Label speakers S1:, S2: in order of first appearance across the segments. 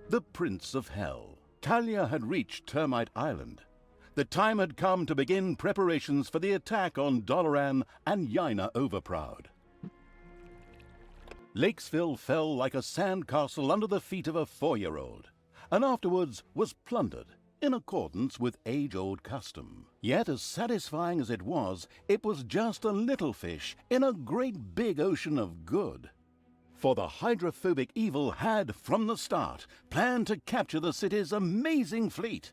S1: the Prince of Hell. Talia had reached Termite Island. The time had come to begin preparations for the attack on Dollaran and Yaina Overproud. Lakesville fell like a sandcastle under the feet of a 4-year-old, and afterwards was plundered in accordance with age-old custom. Yet as satisfying as it was just a little fish in a great big ocean of good. For the hydrophobic evil had, from the start, planned to capture the city's amazing fleet,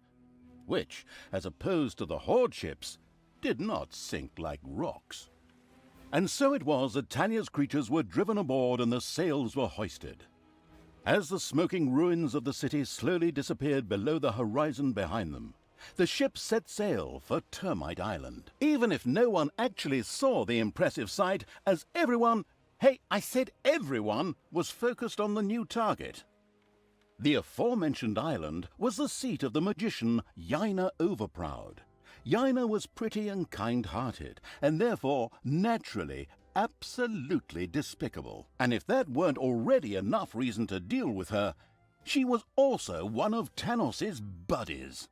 S1: which, as opposed to the Horde ships, did not sink like rocks. And so it was that Talia's creatures were driven aboard and the sails were hoisted. As the smoking ruins of the city slowly disappeared below the horizon behind them, the ship set sail for Termite Island, even if no one actually saw the impressive sight, as everyone, hey, I said everyone, was focused on the new target. The aforementioned island was the seat of the magician Yaina Overproud. Yaina was pretty and kind-hearted, and therefore, naturally, absolutely despicable. And if that weren't already enough reason to deal with her, she was also one of Tanos's buddies.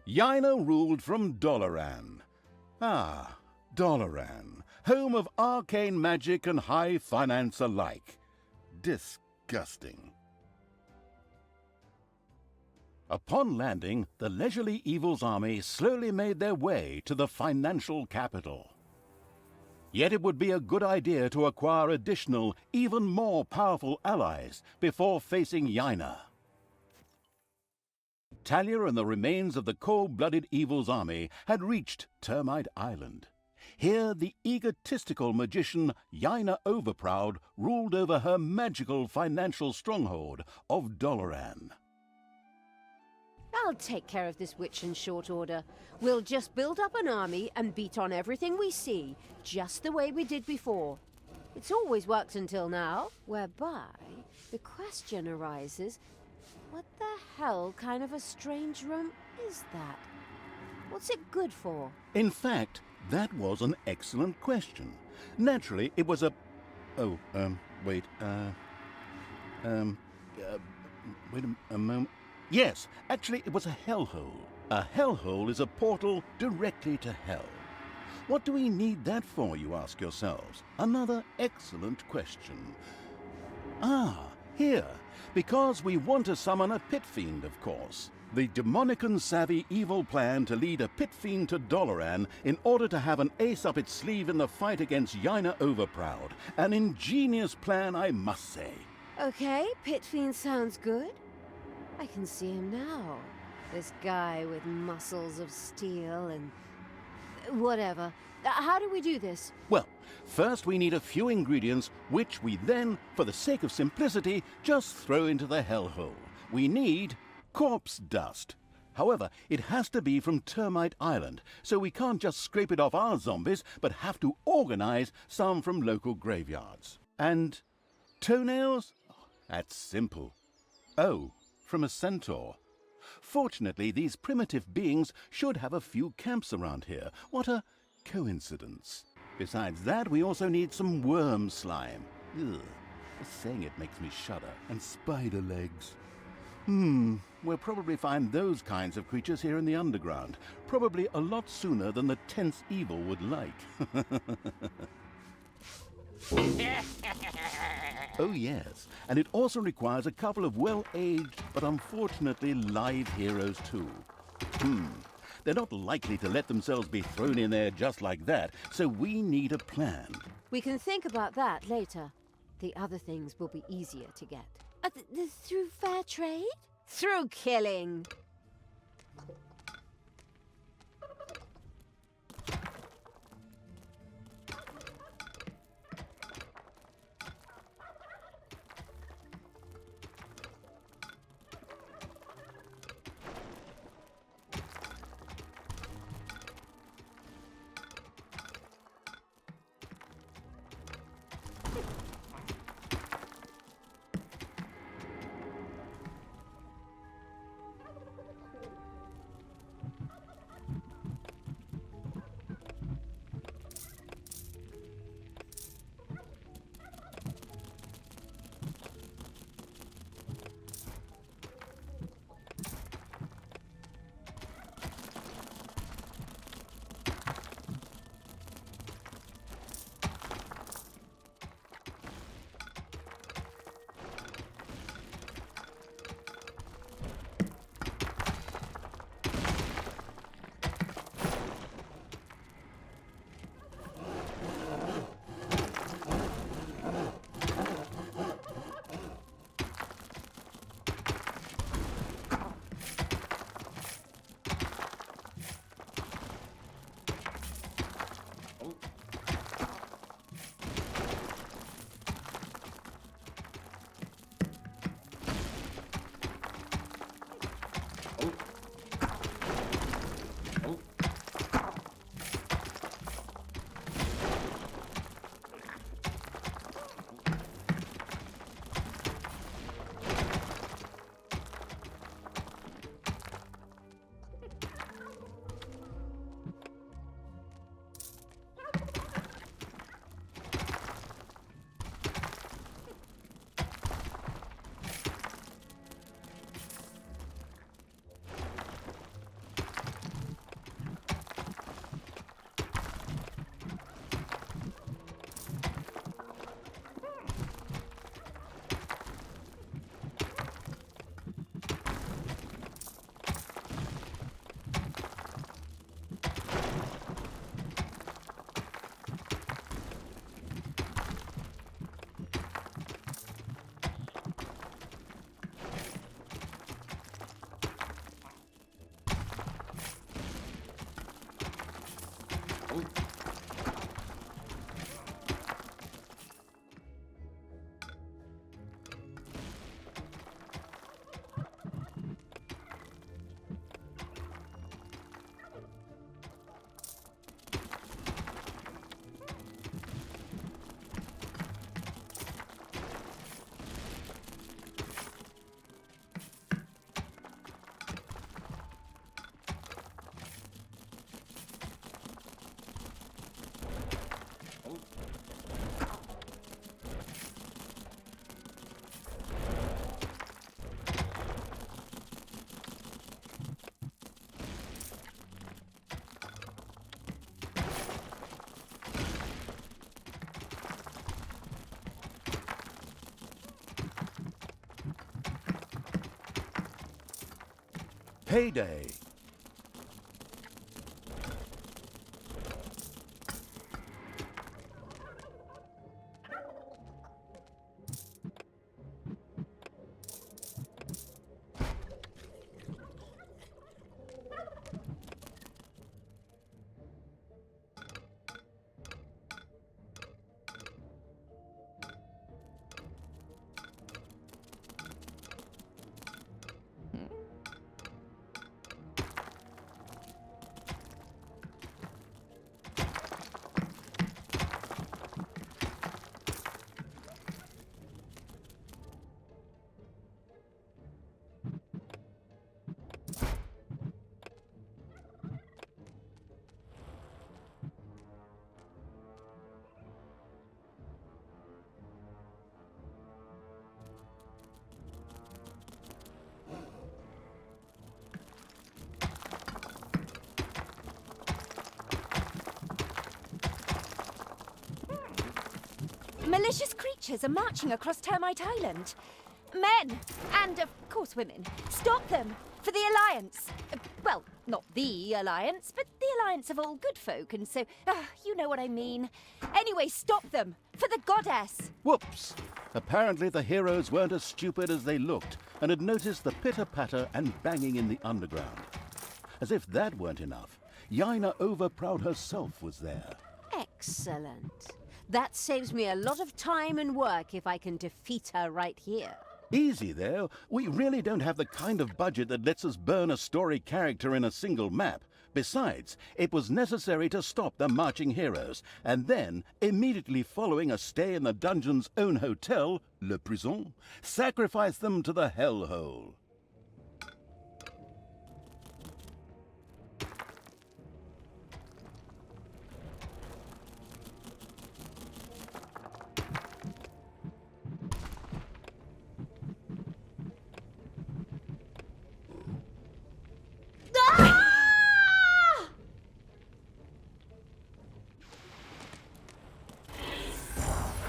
S1: Yaina ruled from Dollaran. Ah, Dollaran, home of arcane magic and high finance alike. Disgusting. Upon landing, the leisurely Evil's army slowly made their way to the financial capital. Yet it would be a good idea to acquire additional, even more powerful allies before facing Yaina. Talia and the remains of the cold-blooded Evil's army had reached Termite Island. Here the egotistical magician Yaina Overproud ruled over her magical financial stronghold of Dollaran.
S2: I'll take care of this witch in short order. We'll just build up an army and beat on everything we see, just the way we did before. It's always worked until now, whereby the question arises, what the hell kind of a strange room is that? What's it good for?
S1: In fact, that was an excellent question. Naturally, it was a... wait a moment. Yes, actually, it was a hellhole. A hellhole is a portal directly to hell. What do we need that for, you ask yourselves? Another excellent question. Ah, here. Because we want to summon a pit fiend, of course. The demonic and savvy evil plan to lead a pit fiend to Dollaran in order to have an ace up its sleeve in the fight against Yaina Overproud. An ingenious plan, I must say.
S2: Okay, pit fiend sounds good. I can see him now. This guy with muscles of steel and... whatever. How do we do this?
S1: Well, first we need a few ingredients, which we then, for the sake of simplicity, just throw into the hellhole. We need corpse dust. However, it has to be from Termite Island, so we can't just scrape it off our zombies, but have to organize some from local graveyards. And toenails? That's simple. Oh, from a centaur. Fortunately, these primitive beings should have a few camps around here. What a coincidence. Besides that, we also need some worm slime. Ugh, just saying it makes me shudder. And spider legs. We'll probably find those kinds of creatures here in the underground. Probably a lot sooner than the tense evil would like. Oh yes, and it also requires a couple of well-aged but unfortunately live heroes too. They're not likely to let themselves be thrown in there just like that, so we need a plan.
S2: We can think about that later. The other things will be easier to get. Through fair trade? Through killing.
S1: Payday.
S3: Malicious creatures are marching across Termite Island. Men, and of course women. Stop them, for the Alliance. Well, not the Alliance, but the Alliance of all good folk, and so, you know what I mean. Anyway, stop them, for the goddess.
S1: Whoops! Apparently the heroes weren't as stupid as they looked and had noticed the pitter-patter and banging in the underground. As if that weren't enough, Yaina Overproud herself was there.
S2: Excellent. That saves me a lot of time and work if I can defeat her right here.
S1: Easy there. We really don't have the kind of budget that lets us burn a story character in a single map. Besides, it was necessary to stop the marching heroes, and then, immediately following a stay in the dungeon's own hotel, Le Prison, sacrifice them to the hellhole.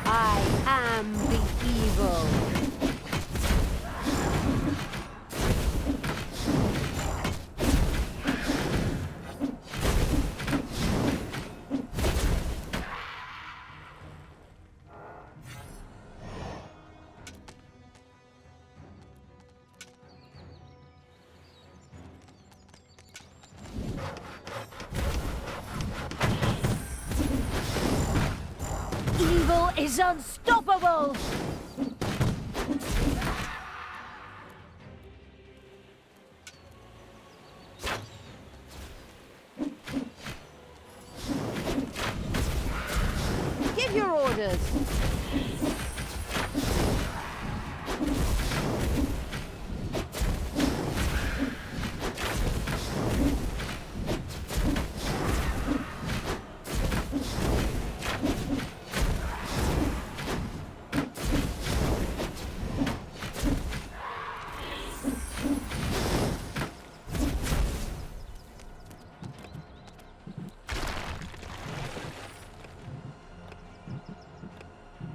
S2: I am the evil. Evil is unstoppable! Give your orders!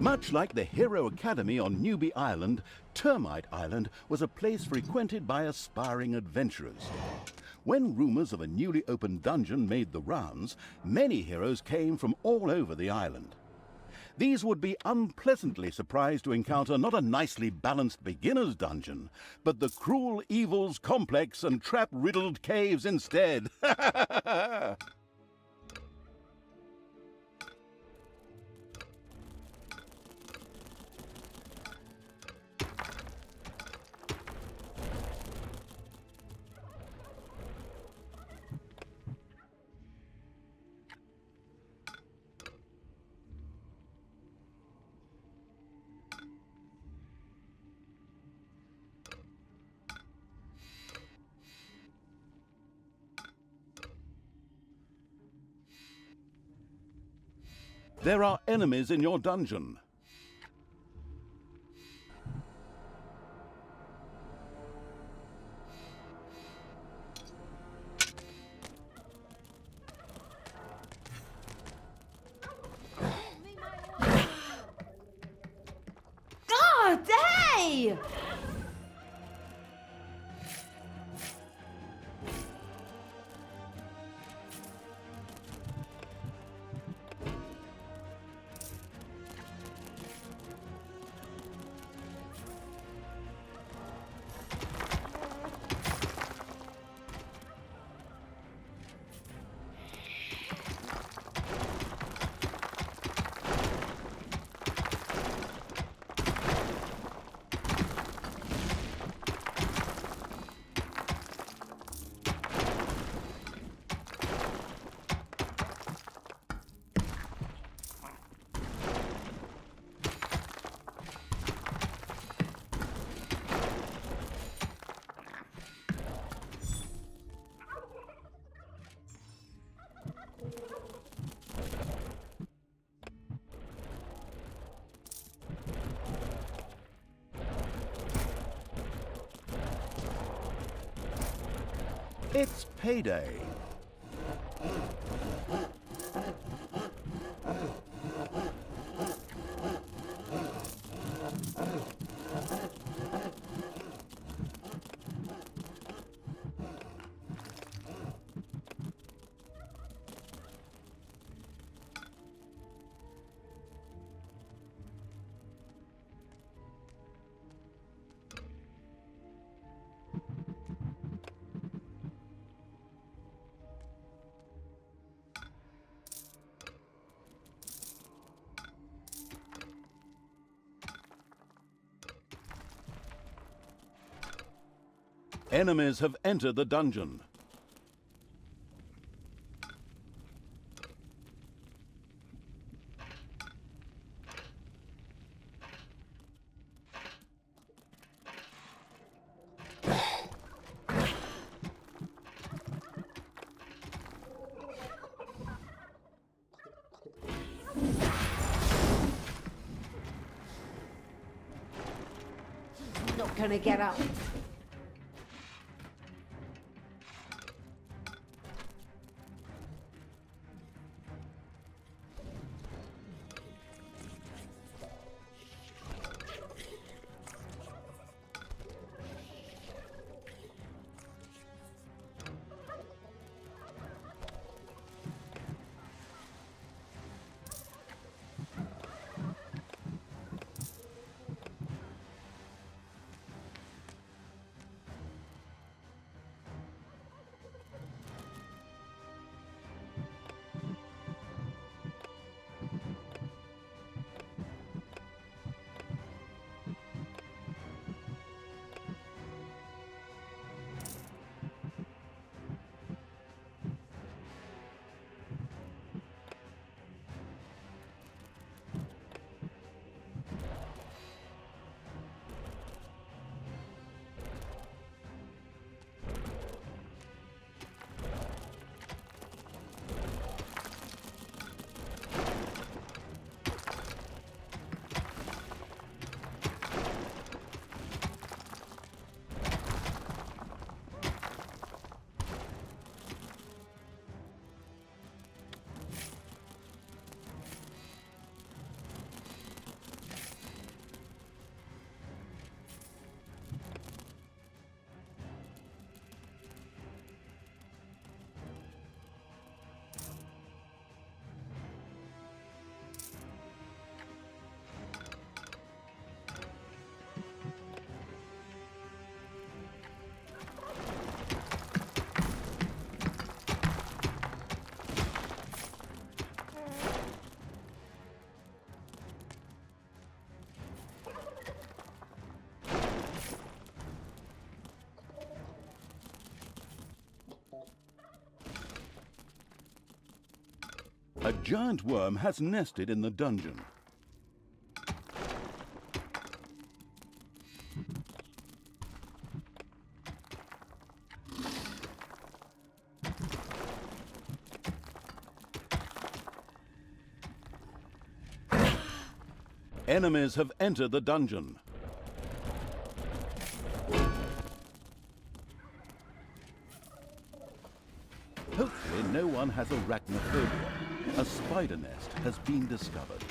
S1: Much like the Hero Academy on Newbie Island, Termite Island was a place frequented by aspiring adventurers. When rumors of a newly opened dungeon made the rounds, many heroes came from all over the island. These would be unpleasantly surprised to encounter not a nicely balanced beginner's dungeon, but the cruel evils complex and trap-riddled caves instead. There are enemies in your dungeon.
S3: God, hey!
S1: It's payday. Enemies have entered the dungeon.
S2: Not gonna get up.
S1: A giant worm has nested in the dungeon. Enemies have entered the dungeon. Hopefully no one has arachnophobia. A spider nest has been discovered.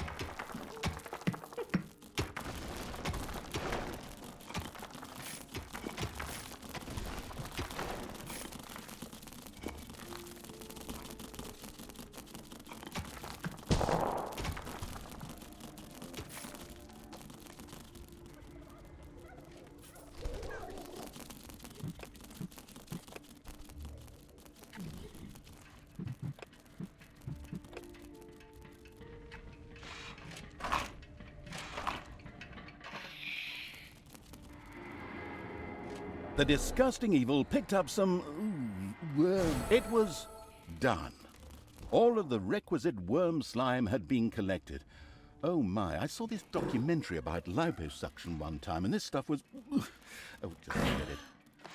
S1: The disgusting evil picked up some worm. It was done. All of the requisite worm slime had been collected. Oh my, I saw this documentary about liposuction one time, and this stuff was... Oh, just forget it.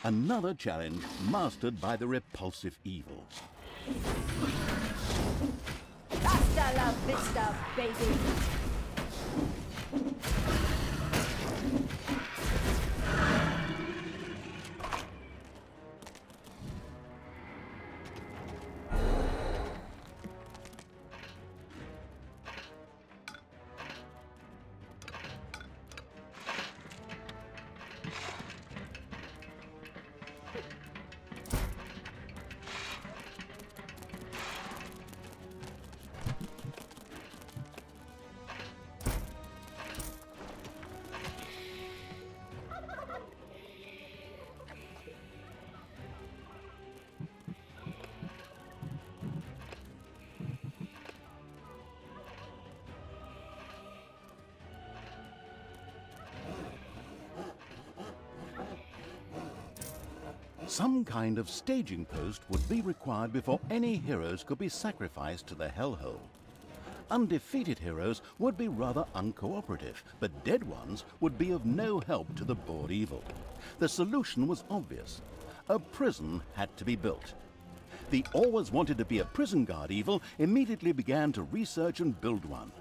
S1: Another challenge mastered by the repulsive evil.
S3: Hasta la vista, baby.
S1: Some kind of staging post would be required before any heroes could be sacrificed to the hellhole. Undefeated heroes would be rather uncooperative, but dead ones would be of no help to the bored evil. The solution was obvious. A prison had to be built. The always wanted to be a prison guard evil immediately began to research and build one.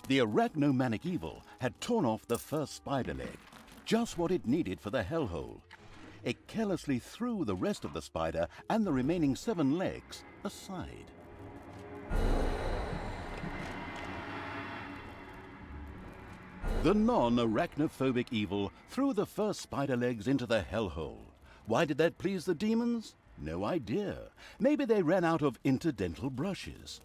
S1: The arachnomanic evil had torn off the first spider leg, just what it needed for the hellhole. It carelessly threw the rest of the spider and the remaining 7 legs aside. The non-arachnophobic evil threw the first spider legs into the hellhole. Why did that please the demons? No idea. Maybe they ran out of interdental brushes.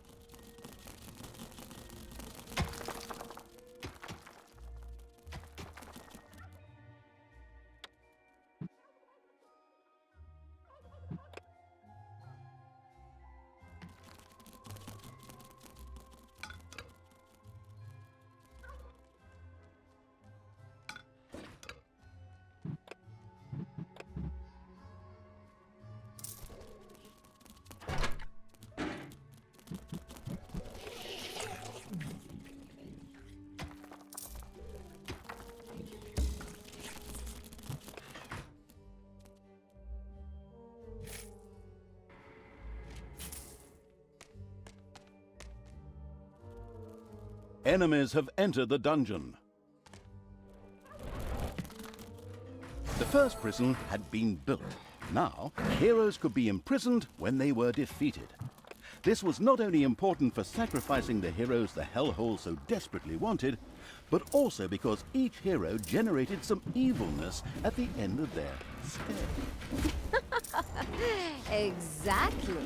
S1: Enemies have entered the dungeon. The first prison had been built. Now, heroes could be imprisoned when they were defeated. This was not only important for sacrificing the heroes the hellhole so desperately wanted, but also because each hero generated some evilness at the end of their stay.
S2: Exactly.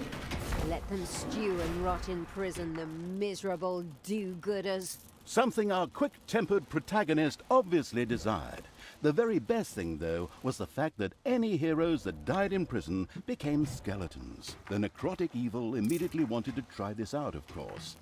S2: Let them stew and rot in prison, the miserable do-gooders.
S1: Something our quick-tempered protagonist obviously desired. The very best thing, though, was the fact that any heroes that died in prison became skeletons. The necrotic evil immediately wanted to try this out, of course.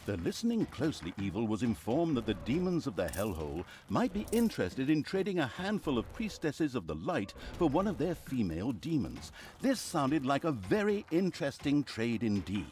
S1: The listening closely evil was informed that the demons of the hellhole might be interested in trading a handful of priestesses of the light for one of their female demons. This sounded like a very interesting trade indeed.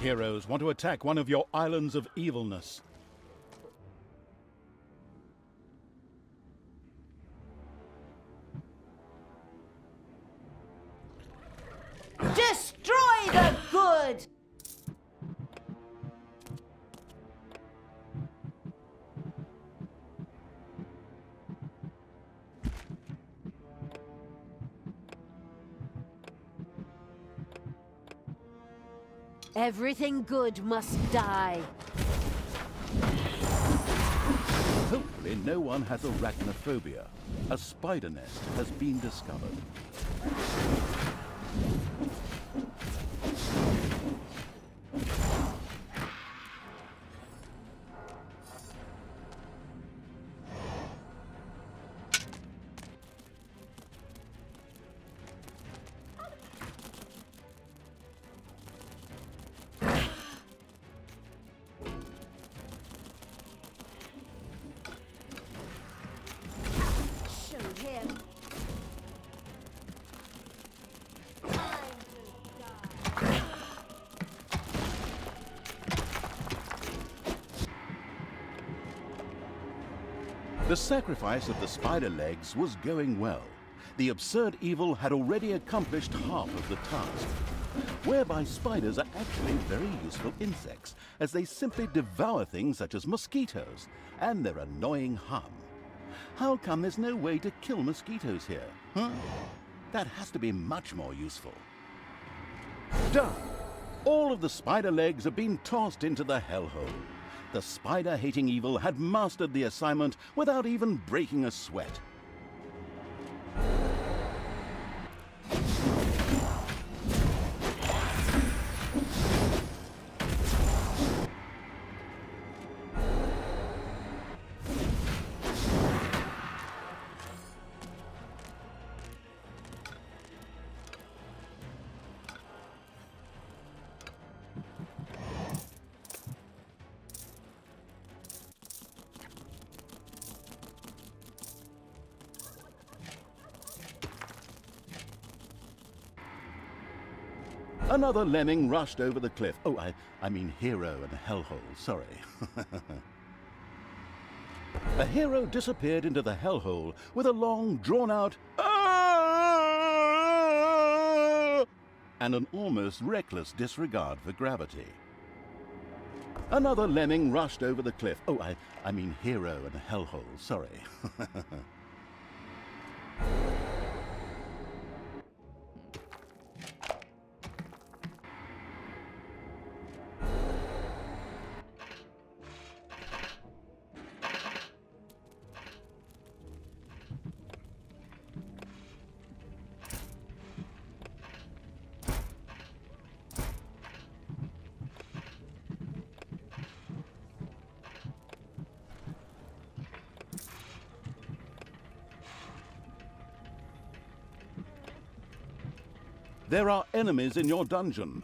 S1: Heroes want to attack one of your islands of evilness.
S2: Destroy the good! Everything good must die.
S1: Hopefully no one has arachnophobia. A spider nest has been discovered. The sacrifice of the spider legs was going well. The absurd evil had already accomplished half of the task, whereby spiders are actually very useful insects, as they simply devour things such as mosquitoes and their annoying hum. How come there's no way to kill mosquitoes here, huh? That has to be much more useful. Done! All of the spider legs have been tossed into the hellhole. The spider-hating evil had mastered the assignment without even breaking a sweat. Another lemming rushed over the cliff. Oh, I mean hero and hellhole, sorry. A hero disappeared into the hellhole with a long, drawn-out "Ah!" and an almost reckless disregard for gravity. Another lemming rushed over the cliff. Oh, I mean hero and hellhole, sorry. There are enemies in your dungeon.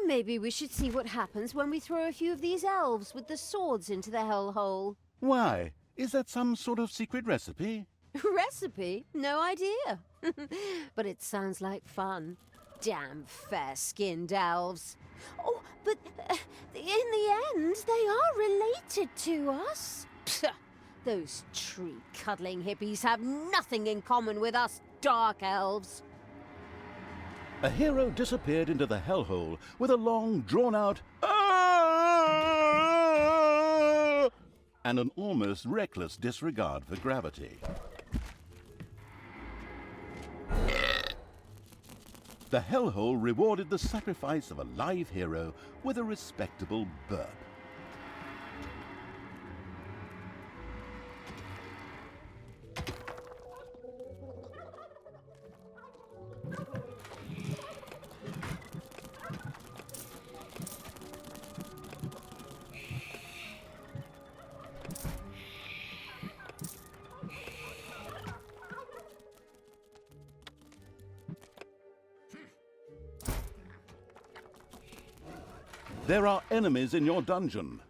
S2: Maybe we should see what happens when we throw a few of these elves with the swords into the hellhole.
S1: Why? Is that some sort of secret recipe?
S2: Recipe? No idea. But it sounds like fun. Damn fair-skinned elves. Oh, but in the end, they are related to us. Psst, those tree-cuddling hippies have nothing in common with us dark elves.
S1: A hero disappeared into the hellhole with a long, drawn-out "Ah!" and an almost reckless disregard for gravity. The hellhole rewarded the sacrifice of a live hero with a respectable burp. There are enemies in your dungeon.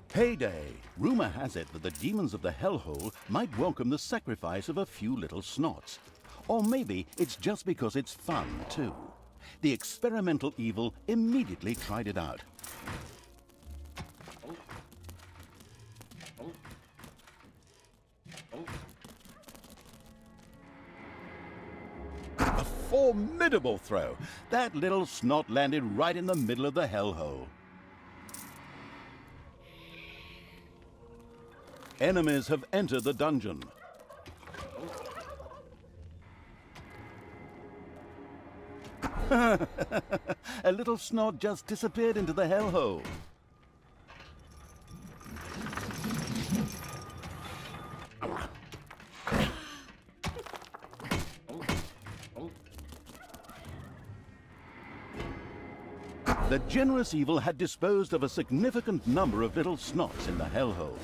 S1: Payday! Rumor has it that the demons of the hellhole might welcome the sacrifice of a few little snots. Or maybe it's just because it's fun, too. The experimental evil immediately tried it out. A formidable throw! That little snot landed right in the middle of the hellhole. Enemies have entered the dungeon. A little snot just disappeared into the hellhole. The generous evil had disposed of a significant number of little snots in the hellhole.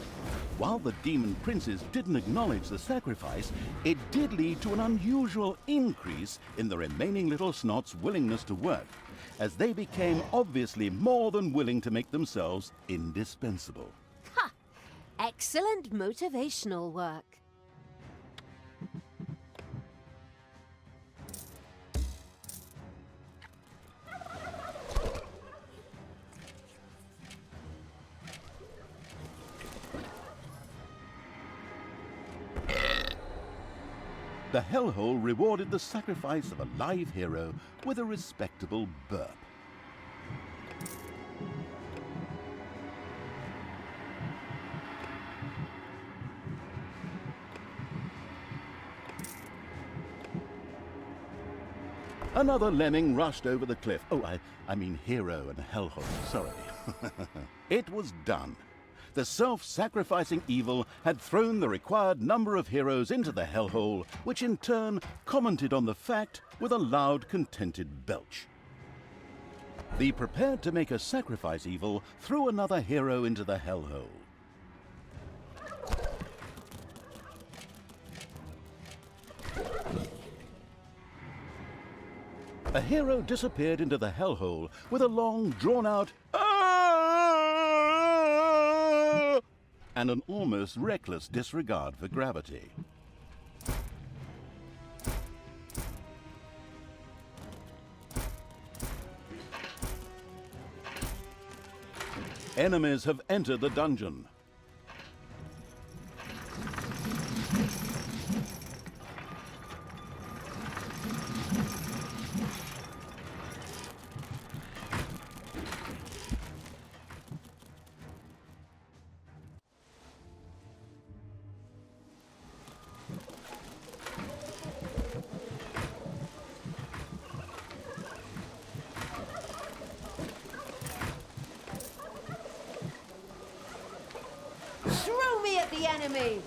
S1: While the demon princes didn't acknowledge the sacrifice, it did lead to an unusual increase in the remaining little snots' willingness to work, as they became obviously more than willing to make themselves indispensable.
S2: Ha! Excellent motivational work.
S1: The hellhole rewarded the sacrifice of a live hero with a respectable burp. Another lemming rushed over the cliff. Oh, I mean hero and hellhole, sorry. It was done. The self-sacrificing evil had thrown the required number of heroes into the hellhole, which in turn commented on the fact with a loud, contented belch. The prepared to make a sacrifice evil threw another hero into the hellhole. A hero disappeared into the hellhole with a long, drawn-out "Ah!" and an almost reckless disregard for gravity. Enemies have entered the dungeon.
S2: Throw me at the enemy!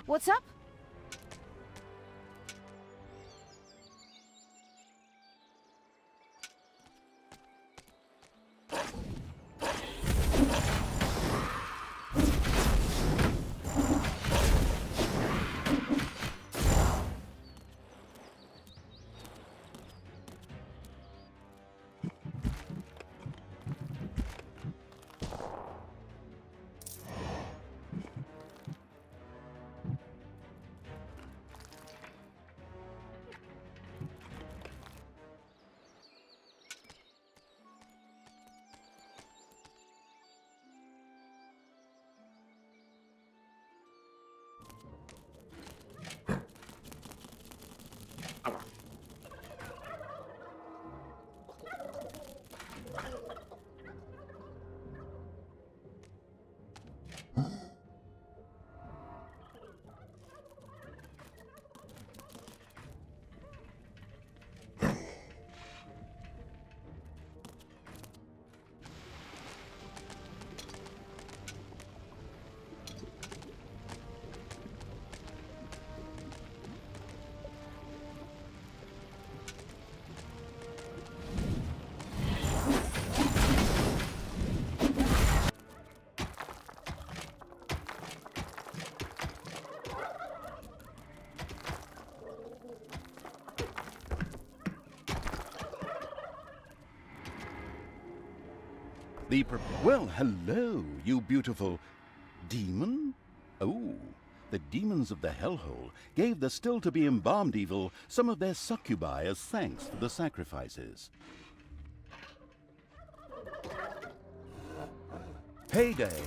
S3: What's up?
S1: Well, hello, you beautiful demon? Oh, the demons of the hellhole gave the still-to-be-embalmed evil some of their succubi as thanks for the sacrifices. Payday!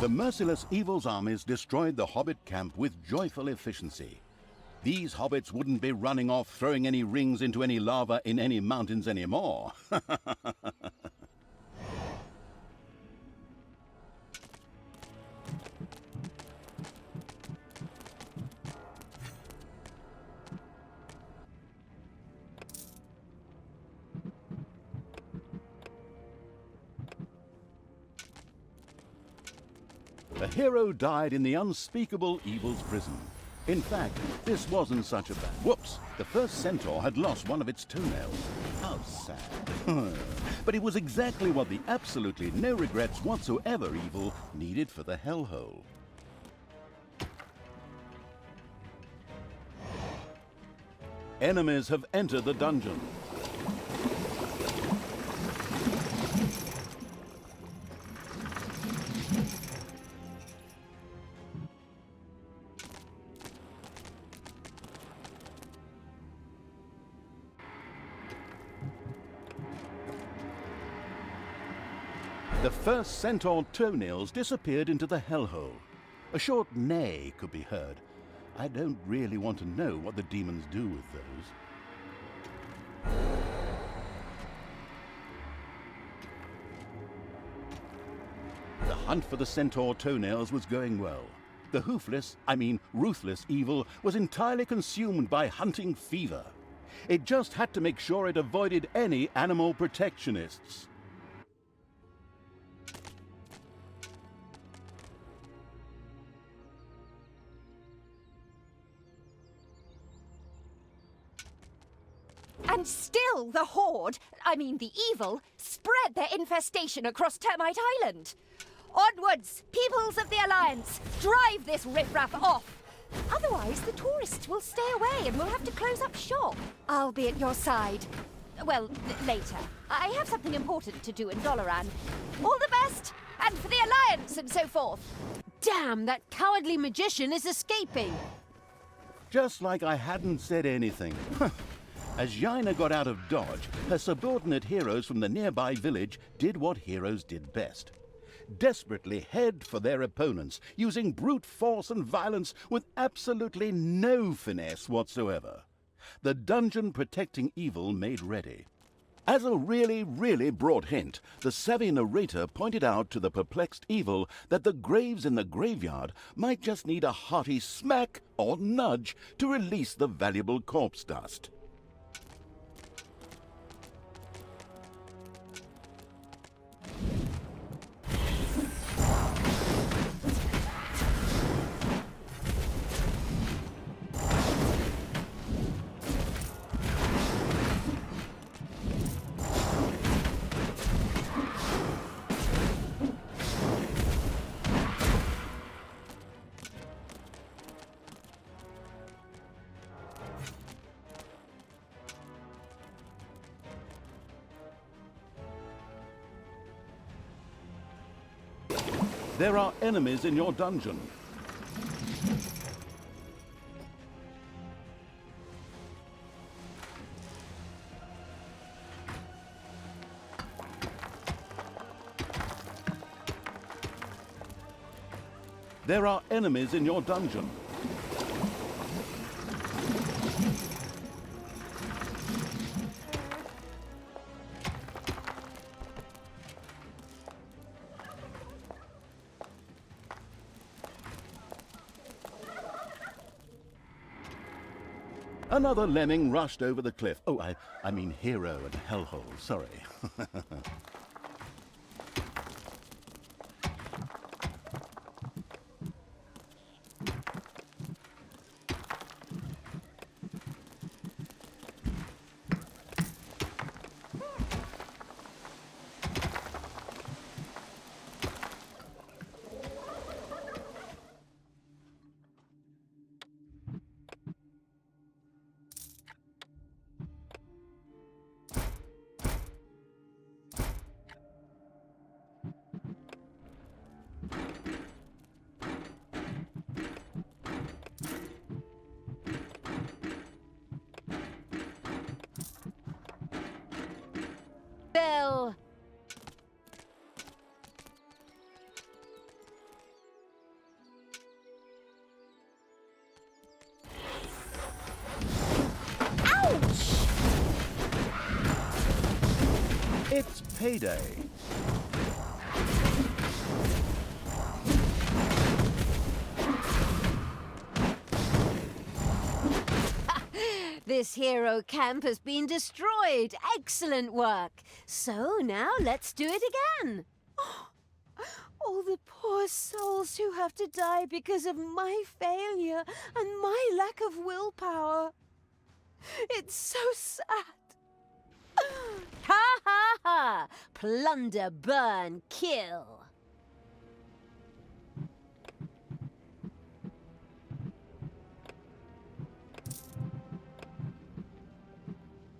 S1: The merciless evil's armies destroyed the hobbit camp with joyful efficiency. These hobbits wouldn't be running off throwing any rings into any lava in any mountains anymore. The hero died in the unspeakable evil's prison. In fact, this wasn't such a bad... Whoops! The first centaur had lost one of its toenails. How sad. But it was exactly what the absolutely no regrets whatsoever evil needed for the hellhole. Enemies have entered the dungeon. The first centaur toenails disappeared into the hellhole. A short neigh could be heard. I don't really want to know what the demons do with those. The hunt for the centaur toenails was going well. The ruthless evil was entirely consumed by hunting fever. It just had to make sure it avoided any animal protectionists.
S3: And still the the evil, spread their infestation across Termite Island. Onwards, peoples of the Alliance! Drive this riffraff off! Otherwise, the tourists will stay away and we'll have to close up shop. I'll be at your side. Well, later. I have something important to do in Dollaran. All the best! And for the Alliance and so forth!
S2: Damn, that cowardly magician is escaping!
S1: Just like I hadn't said anything. As Jaina got out of dodge, her subordinate heroes from the nearby village did what heroes did best. Desperately head for their opponents, using brute force and violence with absolutely no finesse whatsoever. The dungeon protecting evil made ready. As a really broad hint, the savvy narrator pointed out to the perplexed evil that the graves in the graveyard might just need a hearty smack or nudge to release the valuable corpse dust. There are enemies in your dungeon. There are enemies in your dungeon. Another lemming rushed over the cliff. Oh, I mean hero and hellhole, sorry.
S2: Bill!
S3: Ouch!
S1: It's payday.
S2: This hero camp has been destroyed. Excellent work. So now let's do it again. Oh, all the poor souls who have to die because of my failure and my lack of willpower. It's so sad. Ha ha ha! Plunder, burn, kill.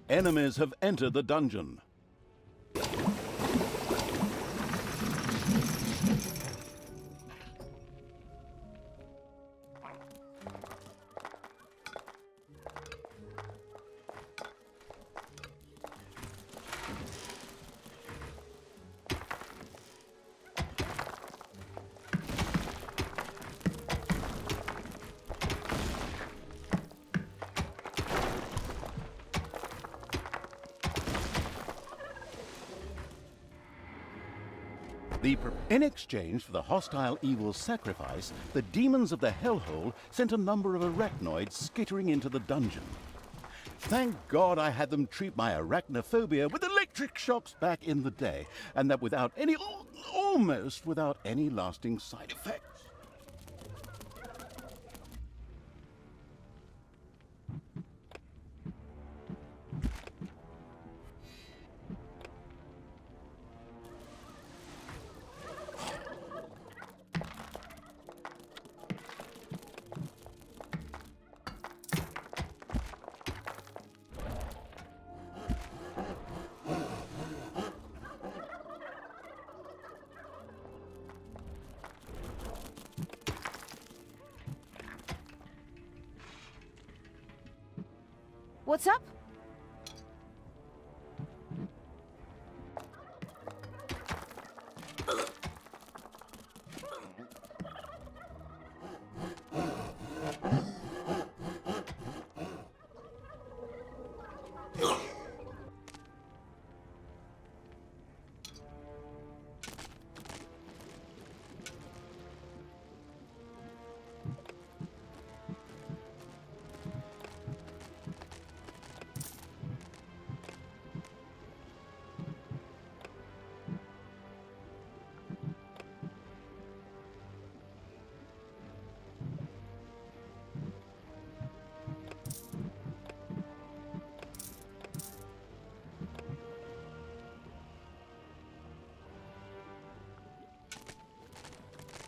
S1: Enemies have entered the dungeon. In exchange for the hostile evil's sacrifice, the demons of the hellhole sent a number of arachnoids skittering into the dungeon. Thank God I had them treat my arachnophobia with electric shocks back in the day, and that without any, almost without any lasting side effects.
S2: What's up?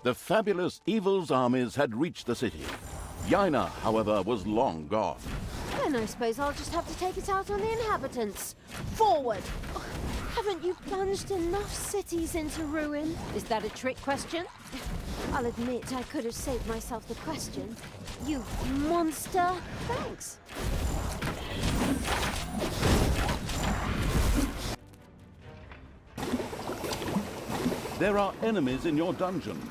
S1: The fabulous evil's armies had reached the city. Yaina, however, was long gone.
S2: Then I suppose I'll just have to take it out on the inhabitants. Forward! Oh, haven't you plunged enough cities into ruin? Is that a trick question? I'll admit I could have saved myself the question. You monster! Thanks.
S1: There are enemies in your dungeon.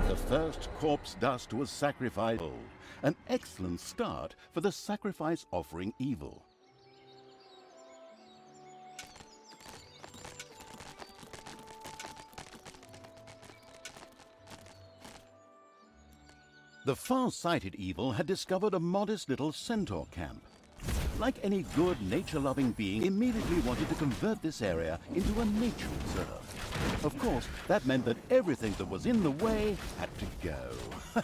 S1: The first corpse dust was sacrificed. An excellent start for the sacrifice offering evil. The far-sighted evil had discovered a modest little centaur camp. Like any good nature-loving being, immediately wanted to convert this area into a nature reserve. Of course, that meant that everything that was in the way had to go.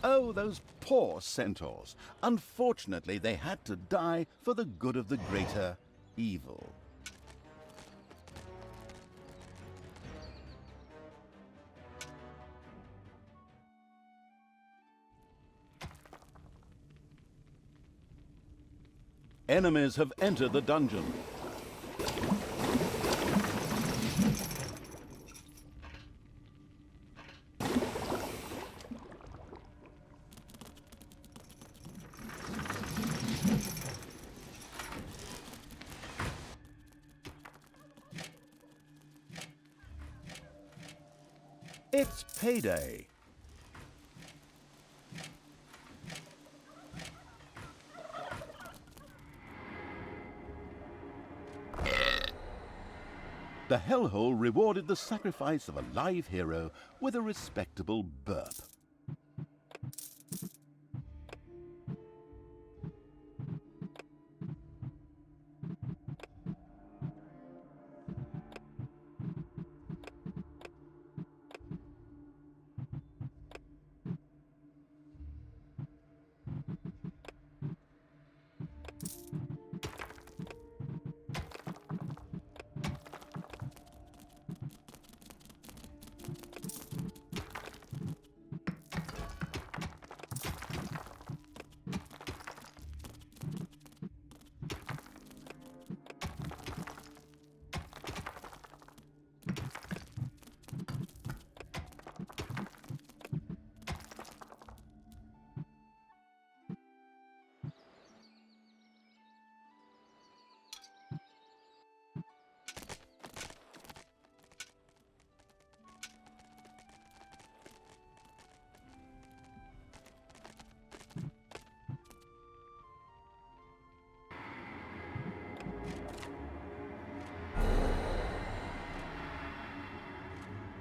S1: Oh, those poor centaurs. Unfortunately, they had to die for the good of the greater evil. Enemies have entered the dungeon. It's payday. The hellhole rewarded the sacrifice of a live hero with a respectable burp.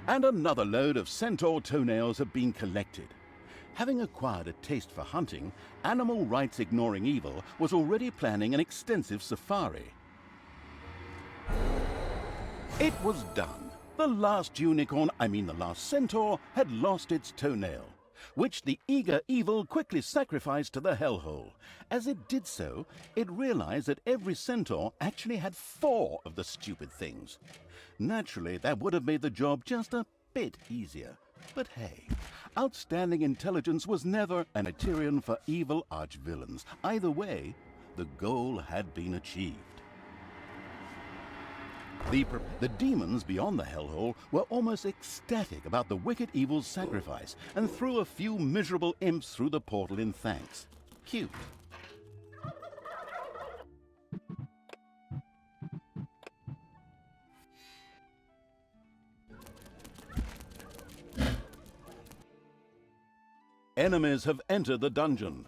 S1: And another load of centaur toenails had been collected. Having acquired a taste for hunting, Animal Rights Ignoring Evil was already planning an extensive safari. It was done. The last the last centaur, had lost its toenail, which the eager evil quickly sacrificed to the hellhole. As it did so, it realized that every centaur actually had 4 of the stupid things. Naturally, that would have made the job just a bit easier. But hey, outstanding intelligence was never an criterion for evil archvillains. Either way, the goal had been achieved. The demons beyond the hellhole were almost ecstatic about the wicked evil's sacrifice and threw a few miserable imps through the portal in thanks. Cute. Enemies have entered the dungeon.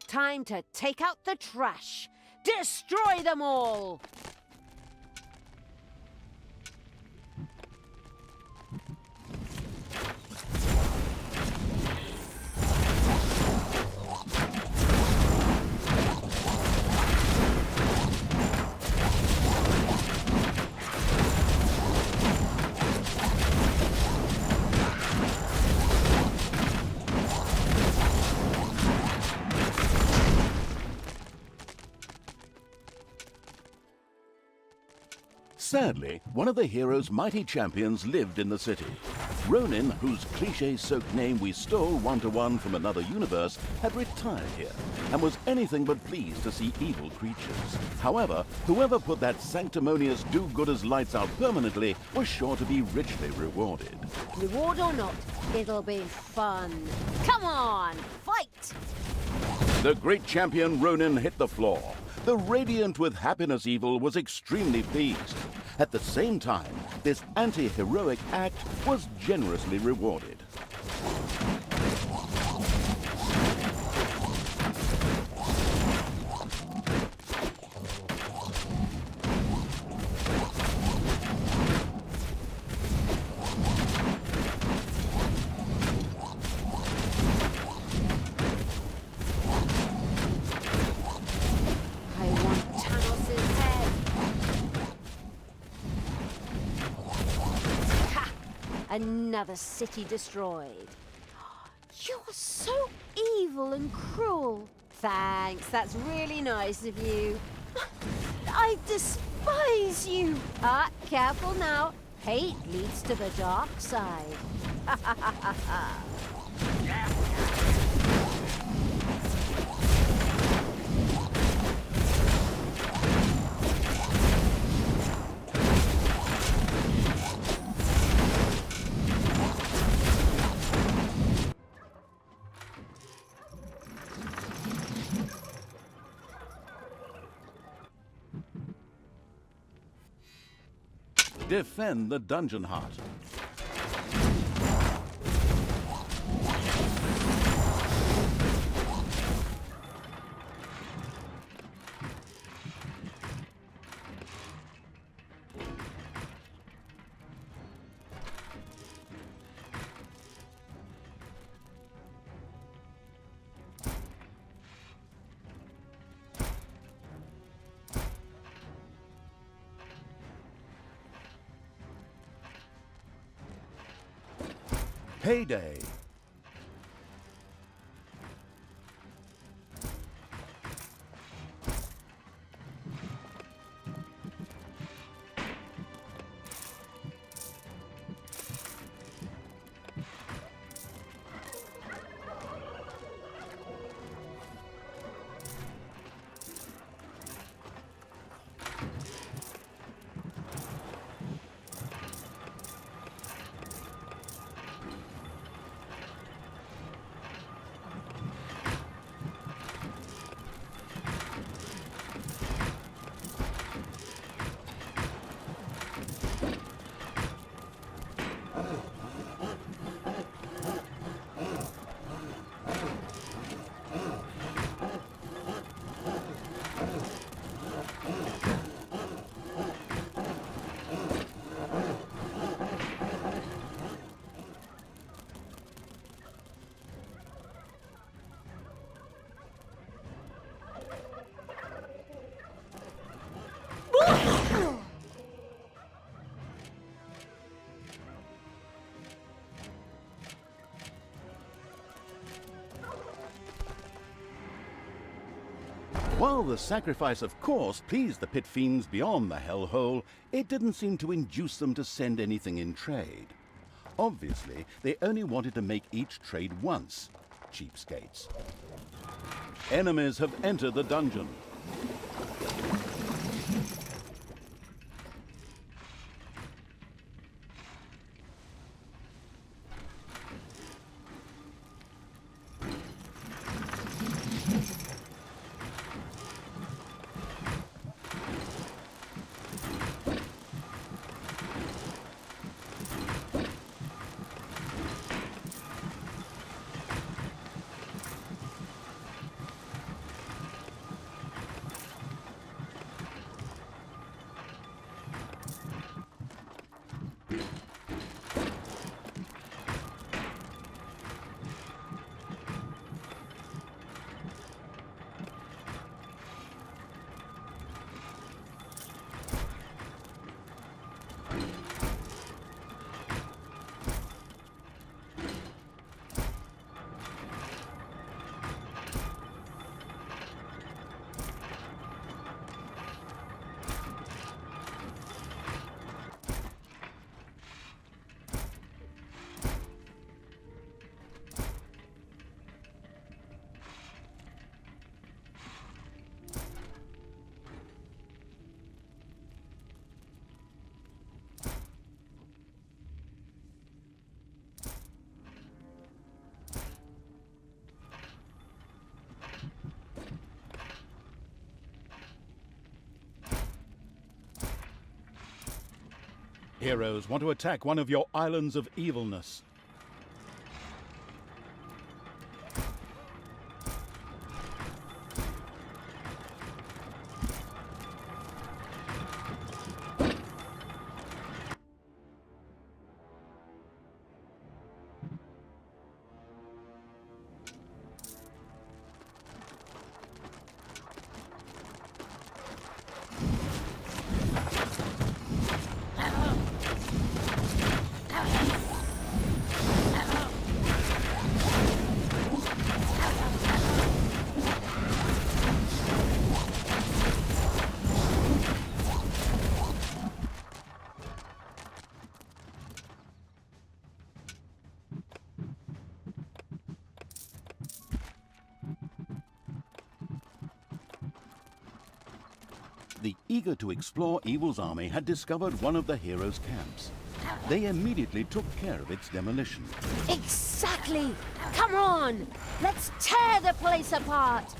S2: Time to take out the trash. Destroy them all!
S1: Sadly, one of the hero's mighty champions lived in the city. Ronin, whose cliché-soaked name we stole one-to-one from another universe, had retired here and was anything but pleased to see evil creatures. However, whoever put that sanctimonious do-gooders lights out permanently was sure to be richly rewarded.
S2: Reward or not, it'll be fun. Come on, fight!
S1: The great champion Ronin hit the floor. The radiant with happiness evil was extremely pleased. At the same time, this anti-heroic act was generously rewarded.
S2: Another city destroyed. You're so evil and cruel. Thanks, that's really nice of you. I despise you. Careful now. Hate leads to the dark side.
S1: Defend the dungeon heart. Payday. While the sacrifice, of course, pleased the pit fiends beyond the hellhole, it didn't seem to induce them to send anything in trade. Obviously, they only wanted to make each trade once. Cheapskates. Enemies have entered the dungeon. Heroes want to attack one of your islands of evilness. The eager-to-explore Evil's army had discovered one of the heroes' camps. They immediately took care of its demolition.
S2: Exactly! Come on! Let's tear the place apart!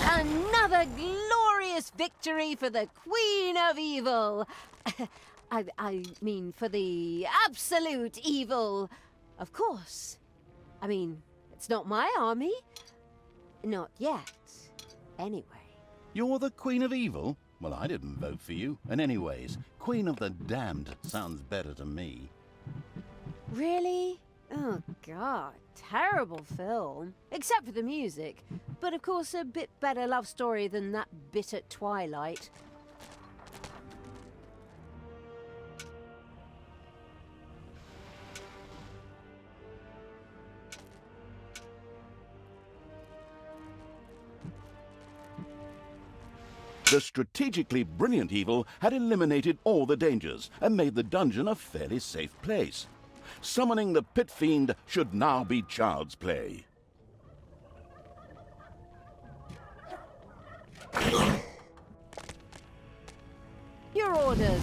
S2: Another glorious victory for the Queen of Evil! I mean, for the absolute evil. Of course. I mean, it's not my army. Not yet. Anyway.
S1: You're the Queen of Evil? Well, I didn't vote for you. And anyways, Queen of the Damned sounds better to me.
S2: Really? Oh, God. Terrible film. Except for the music. But of course, a bit better love story than that bit at Twilight.
S1: The strategically brilliant Evil had eliminated all the dangers and made the dungeon a fairly safe place. Summoning the Pit Fiend should now be child's play.
S2: Your orders.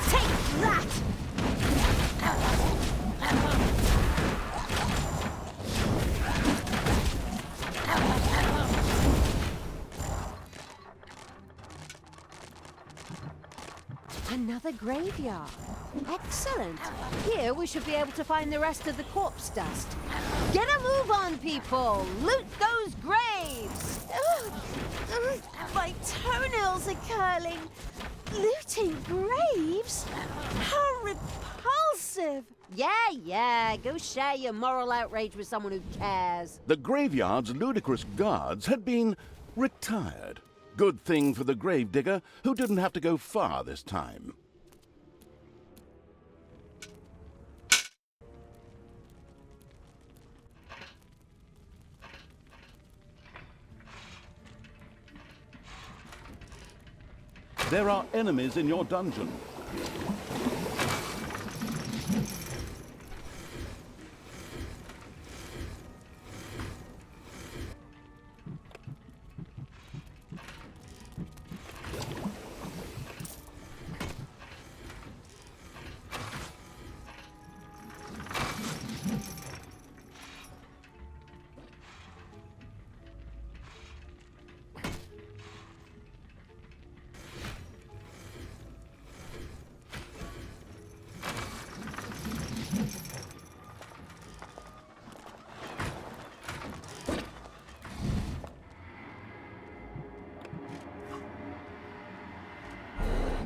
S2: Take that! Another graveyard. Excellent. Here we should be able to find the rest of the corpse dust. Get a move on, people! Loot those graves! My toenails are curling. Looting graves? How repulsive! Yeah, go share your moral outrage with someone who cares.
S1: The graveyard's ludicrous guards had been retired. Good thing for the gravedigger, who didn't have to go far this time. There are enemies in your dungeon.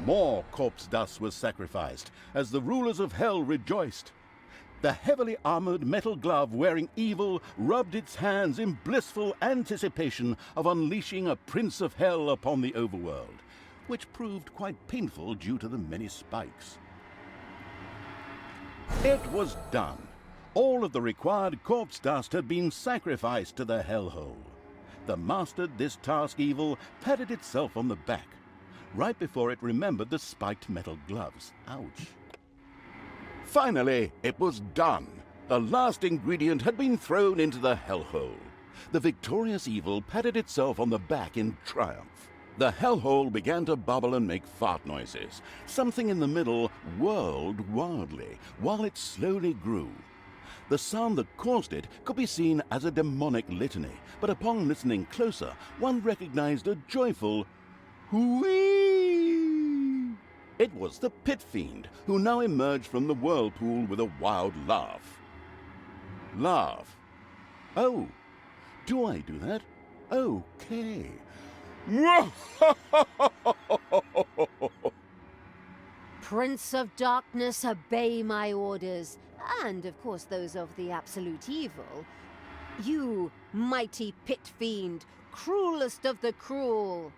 S1: More corpse dust was sacrificed as the rulers of hell rejoiced. The heavily armored metal glove wearing evil rubbed its hands in blissful anticipation of unleashing a prince of hell upon the overworld, which proved quite painful due to the many spikes. It was done. All of the required corpse dust had been sacrificed to the hellhole. The mastered this task evil patted itself on the back, right before it remembered the spiked metal gloves. Ouch. Finally, it was done. The last ingredient had been thrown into the hellhole. The victorious evil patted itself on the back in triumph. The hellhole began to bubble and make fart noises. Something in the middle whirled wildly, while it slowly grew. The sound that caused it could be seen as a demonic litany, but upon listening closer, one recognized a joyful whee! It was the pit fiend, who now emerged from the whirlpool with a wild laugh. Laugh. Oh, do I do that? Okay.
S2: Prince of Darkness, obey my orders, and of course those of the absolute evil. You, mighty pit fiend, cruelest of the cruel.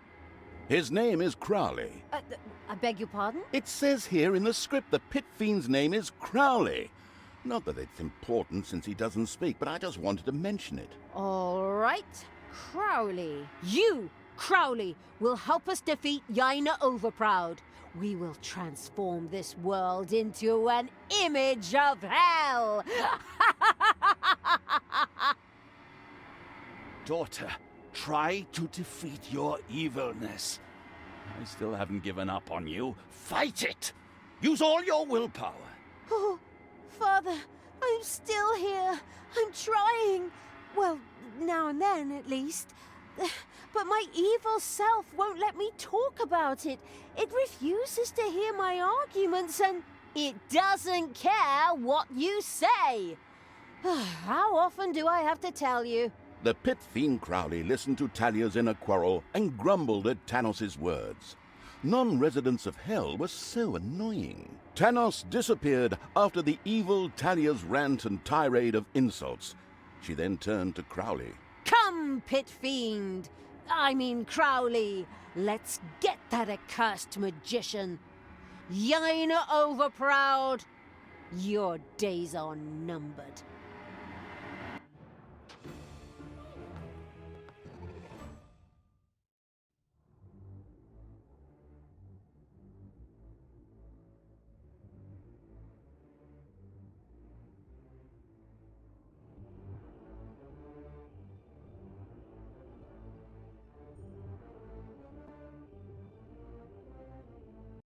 S1: His name is Crowley.
S2: I beg your pardon?
S1: It says here in the script the pit fiend's name is Crowley. Not that it's important since he doesn't speak, but I just wanted to mention it.
S2: All right, Crowley. You, Crowley, will help us defeat Yaina Overproud. We will transform this world into an image of hell.
S4: Daughter, try to defeat your evilness. I still haven't given up on you. Fight it! Use all your willpower.
S2: Oh, Father, I'm still here. I'm trying. Well, now and then, at least. But my evil self won't let me talk about it. It refuses to hear my arguments, and it doesn't care what you say. How often do I have to tell you?
S1: The pit fiend Crowley listened to Talia's inner quarrel and grumbled at Tanos's words. Non-residents of hell were so annoying. Tanos disappeared after the evil Talia's rant and tirade of insults. She then turned to Crowley.
S2: Come, pit fiend! I mean Crowley. Let's get that accursed magician. Yaina Overproud, your days are numbered.